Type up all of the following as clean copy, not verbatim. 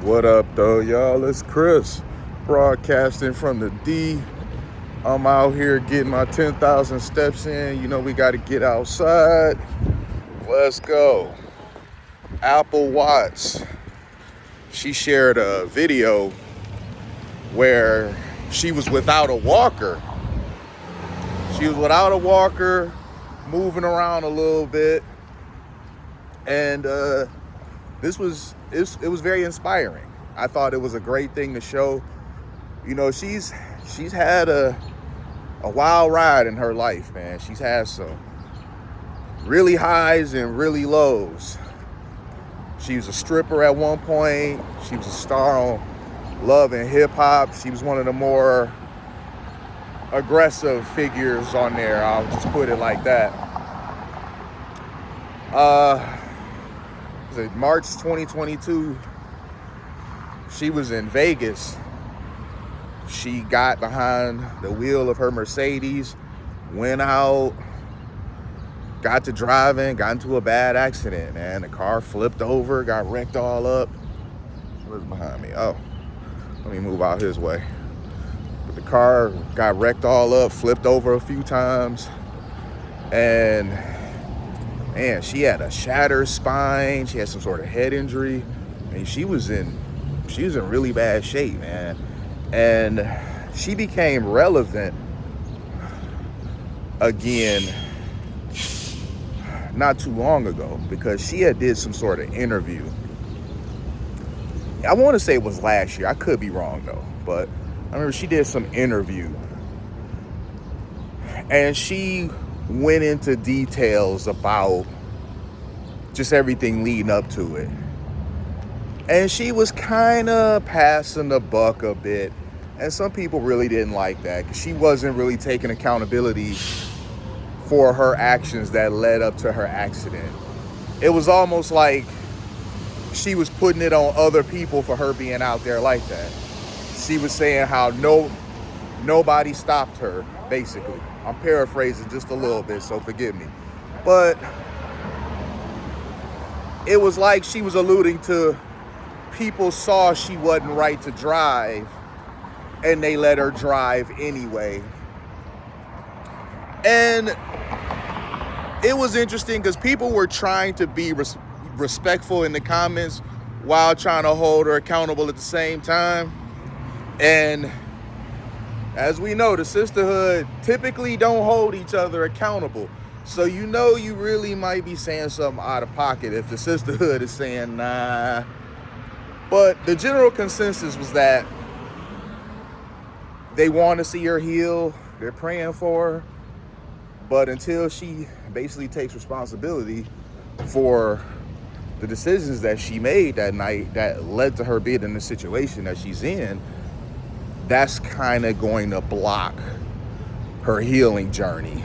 What up, though, y'all? It's Chris, broadcasting from the D. I'm out here getting my 10,000 steps in. You know, we got to get outside. Let's go. Apple Watts. She shared a video where she was without a walker. She was without a walker, moving around a little bit. And it was very inspiring. I thought it was a great thing to show. You know, she's had a wild ride in her life, man. She's had some really highs and really lows. She was a stripper at one point. She was a star on Love and Hip Hop. She was one of the more aggressive figures on there. I'll just put it like that. March 2022, she was in Vegas. She got behind the wheel of her Mercedes, went out, got to driving, got into a bad accident, man. The car flipped over, got wrecked all up. What's behind me? Oh, let me move out his way. But the car got wrecked all up, flipped over a few times, and man, she had a shattered spine. She had some sort of head injury. I mean, she was in really bad shape, man. And she became relevant again not too long ago because she had did some sort of interview. I want to say it was last year. I could be wrong though, but I remember she did some interview and she went into details about just everything leading up to it. And she was kind of passing the buck a bit. And some people really didn't like that because she wasn't really taking accountability for her actions that led up to her accident. It was almost like she was putting it on other people for her being out there like that. She was saying how nobody stopped her, basically. I'm paraphrasing just a little bit, so forgive me. But it was like she was alluding to people saw she wasn't right to drive and they let her drive anyway. And it was interesting because people were trying to be respectful in the comments while trying to hold her accountable at the same time. And as we know, the sisterhood typically don't hold each other accountable. So you know you really might be saying something out of pocket if the sisterhood is saying nah. But the general consensus was that they want to see her heal. They're praying for her. But until she basically takes responsibility for the decisions that she made that night that led to her being in the situation that she's in, that's kind of going to block her healing journey.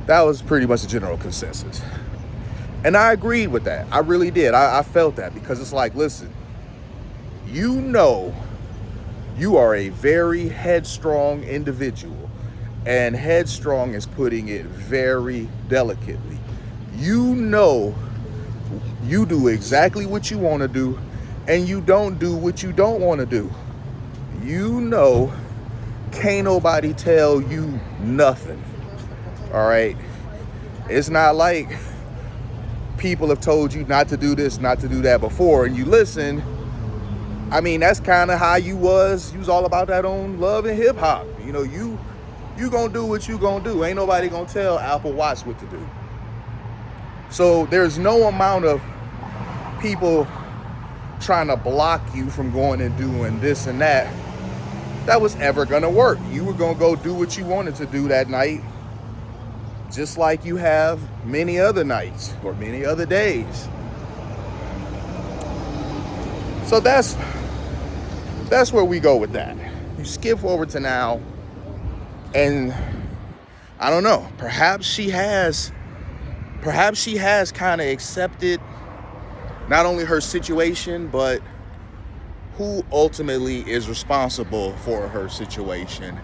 That was pretty much the general consensus. And I agreed with that. I really did. I felt that because it's like, listen, you know you are a very headstrong individual. And headstrong is putting it very delicately. You know you do exactly what you want to do and you don't do what you don't want to do. You know can't nobody tell you nothing. All right? It's not like people have told you not to do this, not to do that before, and you listen. I mean, that's kind of how you was. You was all about that on Love and Hip Hop. You know, you gonna do what you gonna do. Ain't nobody gonna tell Apple Watts what to do. So there's no amount of people trying to block you from going and doing this and that was ever gonna work. You were gonna go do what you wanted to do that night, just like you have many other nights or many other days. So that's where we go with that. You skip forward to now, and I don't know, perhaps she has kind of accepted not only her situation, but who ultimately is responsible for her situation.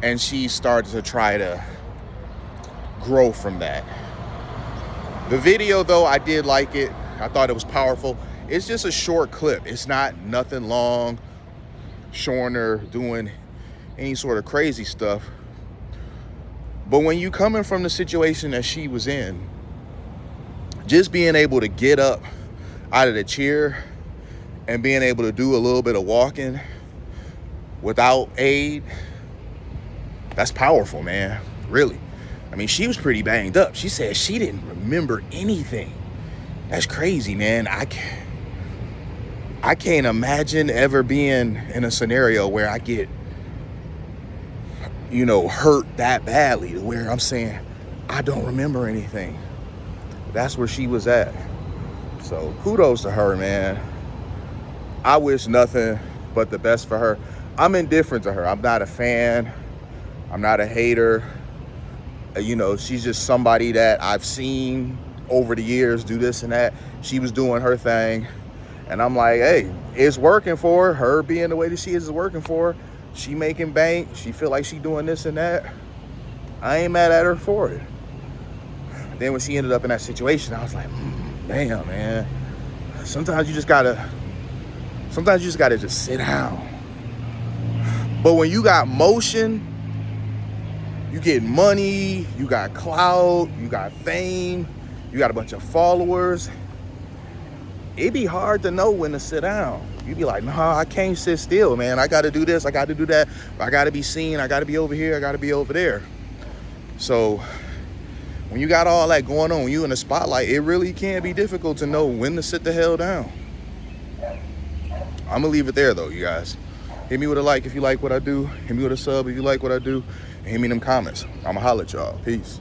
And she started to try to grow from that. The video, though, I did like it. I thought it was powerful. It's just a short clip. It's not nothing long, showing her doing any sort of crazy stuff. But when you coming from the situation that she was in, just being able to get up out of the chair and being able to do a little bit of walking without aid, that's powerful, man. Really. I mean, she was pretty banged up. She said she didn't remember anything. That's crazy, man. I can't imagine ever being in a scenario where I get, hurt that badly to where I'm saying I don't remember anything. That's where she was at. So kudos to her, man. I wish nothing but the best for her. I'm indifferent to her. I'm not a fan. I'm not a hater. She's just somebody that I've seen over the years do this and that. She was doing her thing. And I'm like, hey, it's working for her. Her being the way that she is working for her. She making bank. She feel like she doing this and that. I ain't mad at her for it. Then when she ended up in that situation, I was like, damn, man. Sometimes you just gotta just sit down. But when you got motion, you get money, you got clout, you got fame, you got a bunch of followers, it'd be hard to know when to sit down. You'd be like, nah, I can't sit still, man. I gotta do this, I gotta do that. I gotta be seen, I gotta be over here, I gotta be over there. So when you got all that going on, when you in the spotlight, it really can be difficult to know when to sit the hell down. I'm gonna leave it there though, you guys. Hit me with a like if you like what I do. Hit me with a sub if you like what I do. And hit me in them comments. I'ma holler at y'all. Peace.